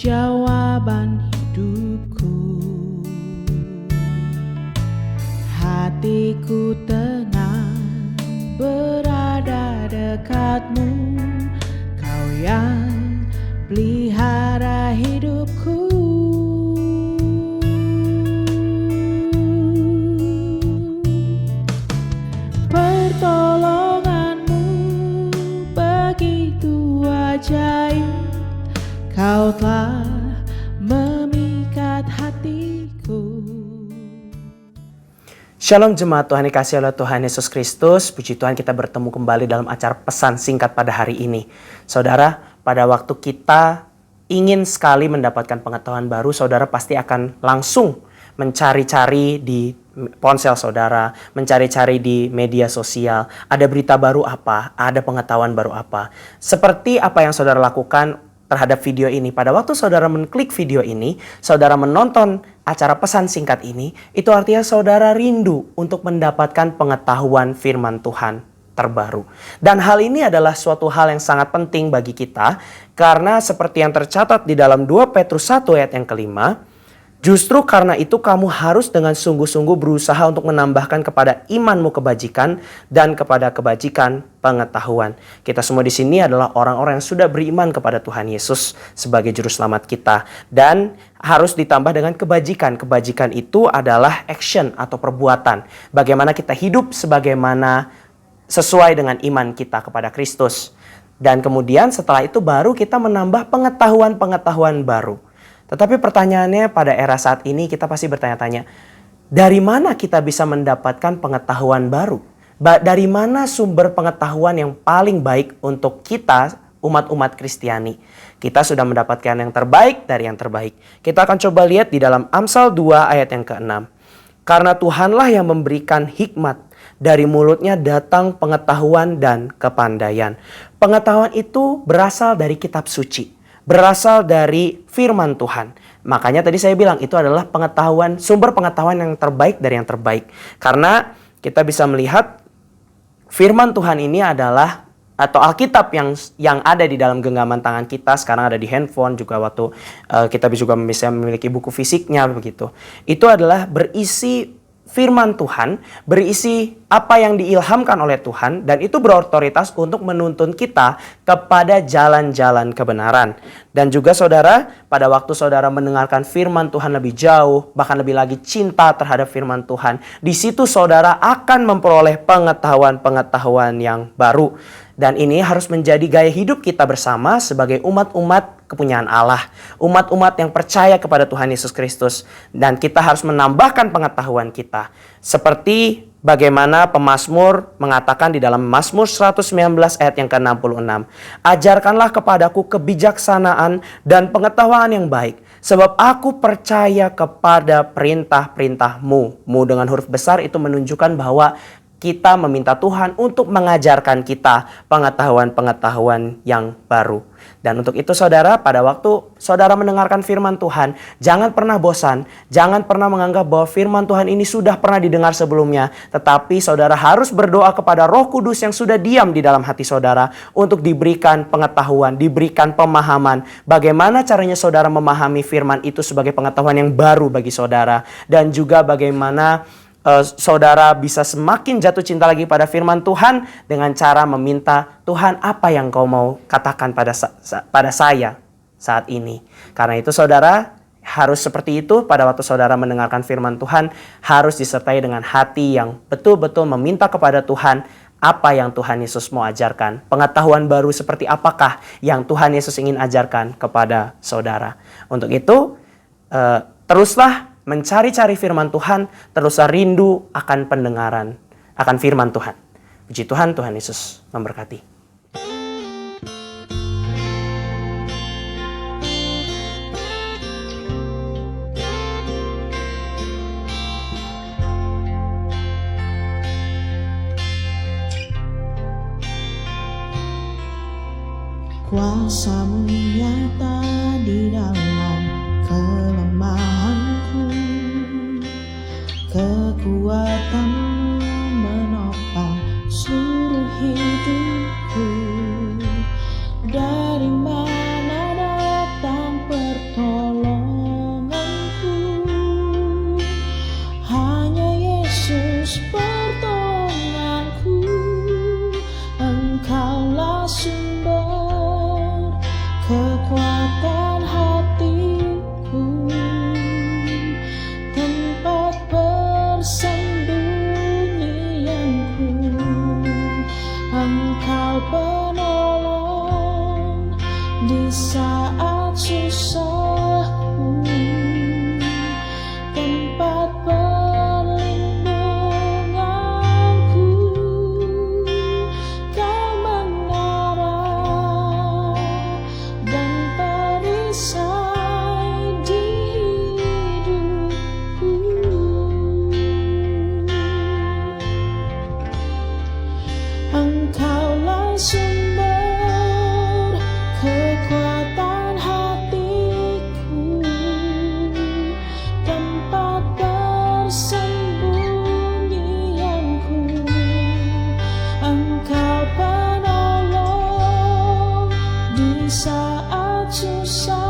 jawaban hidupku. Hatiku tenang berada dekatmu, Kau yang pelihara hidupku. Pertolonganmu begitu ajaib, Kau telah memikat hatiku. Shalom jemaat Tuhan dikasihi oleh Tuhan Yesus Kristus. Puji Tuhan kita bertemu kembali dalam acara pesan singkat pada hari ini. Saudara, pada waktu kita ingin sekali mendapatkan pengetahuan baru, saudara pasti akan langsung mencari-cari di ponsel saudara, mencari-cari di media sosial. Ada berita baru apa? Ada pengetahuan baru apa? Seperti apa yang saudara lakukan terhadap video ini. Pada waktu saudara mengklik video ini, saudara menonton acara pesan singkat ini, itu artinya saudara rindu untuk mendapatkan pengetahuan firman Tuhan terbaru. Dan hal ini adalah suatu hal yang sangat penting bagi kita, karena seperti yang tercatat di dalam 2 Petrus 1 ayat yang kelima, justru karena itu kamu harus dengan sungguh-sungguh berusaha untuk menambahkan kepada imanmu kebajikan dan kepada kebajikan pengetahuan. Kita semua di sini adalah orang-orang yang sudah beriman kepada Tuhan Yesus sebagai juru selamat kita, dan harus ditambah dengan kebajikan. Kebajikan itu adalah action atau perbuatan. Bagaimana kita hidup sebagaimana sesuai dengan iman kita kepada Kristus. Dan kemudian setelah itu baru kita menambah pengetahuan-pengetahuan baru. Tetapi pertanyaannya pada era saat ini kita pasti bertanya-tanya, dari mana kita bisa mendapatkan pengetahuan baru? Dari mana sumber pengetahuan yang paling baik untuk kita umat-umat Kristiani? Kita sudah mendapatkan yang terbaik dari yang terbaik. Kita akan coba lihat di dalam Amsal 2 ayat yang ke-6. Karena Tuhanlah yang memberikan hikmat, dari mulutnya datang pengetahuan dan kepandaian. Pengetahuan itu berasal dari kitab suci, berasal dari firman Tuhan. Makanya tadi saya bilang itu adalah pengetahuan, sumber pengetahuan yang terbaik dari yang terbaik. Karena kita bisa melihat firman Tuhan ini adalah, atau Alkitab yang ada di dalam genggaman tangan kita, sekarang ada di handphone juga, waktu kita juga bisa memiliki buku fisiknya begitu. Itu adalah berisi firman Tuhan, berisi apa yang diilhamkan oleh Tuhan, dan itu berotoritas untuk menuntun kita kepada jalan-jalan kebenaran. Dan juga saudara, pada waktu saudara mendengarkan firman Tuhan lebih jauh, bahkan lebih lagi cinta terhadap firman Tuhan, di situ saudara akan memperoleh pengetahuan-pengetahuan yang baru. Dan ini harus menjadi gaya hidup kita bersama sebagai umat-umat kepunyaan Allah. Umat-umat yang percaya kepada Tuhan Yesus Kristus. Dan kita harus menambahkan pengetahuan kita. Seperti bagaimana pemazmur mengatakan di dalam Mazmur 119 ayat yang ke-66. Ajarkanlah kepadaku kebijaksanaan dan pengetahuan yang baik, sebab aku percaya kepada perintah-perintahmu. Mu dengan huruf besar itu menunjukkan bahwa kita meminta Tuhan untuk mengajarkan kita pengetahuan-pengetahuan yang baru. Dan untuk itu saudara, pada waktu saudara mendengarkan firman Tuhan, jangan pernah bosan, jangan pernah menganggap bahwa firman Tuhan ini sudah pernah didengar sebelumnya. Tetapi saudara harus berdoa kepada Roh Kudus yang sudah diam di dalam hati saudara untuk diberikan pengetahuan, diberikan pemahaman. Bagaimana caranya saudara memahami firman itu sebagai pengetahuan yang baru bagi saudara. Dan juga bagaimana saudara bisa semakin jatuh cinta lagi pada firman Tuhan dengan cara meminta, Tuhan, apa yang kau mau katakan pada saya saat ini. Karena itu saudara harus seperti itu. Pada waktu saudara mendengarkan firman Tuhan, harus disertai dengan hati yang betul-betul meminta kepada Tuhan apa yang Tuhan Yesus mau ajarkan. Pengetahuan baru seperti apakah yang Tuhan Yesus ingin ajarkan kepada saudara. Untuk itu teruslah mencari-cari firman Tuhan, teruslah rindu akan pendengaran, akan firman Tuhan. Puji Tuhan, Tuhan Yesus memberkati. Kuasa-Mu nyata di dalam kelemahanku, kekuatan-Mu menopang seluruh hidupku. Dari mana datang pertolongan? kekuatan hatiku, tempat persembunyianku. Engkau penolong di saat susahku, tempat perlindunganku. Kau mengarah dan perisai di hidupku. Engkaulah sumber kekuatan hatiku, tempat persembunyianku. Engkau penolong di saat susah.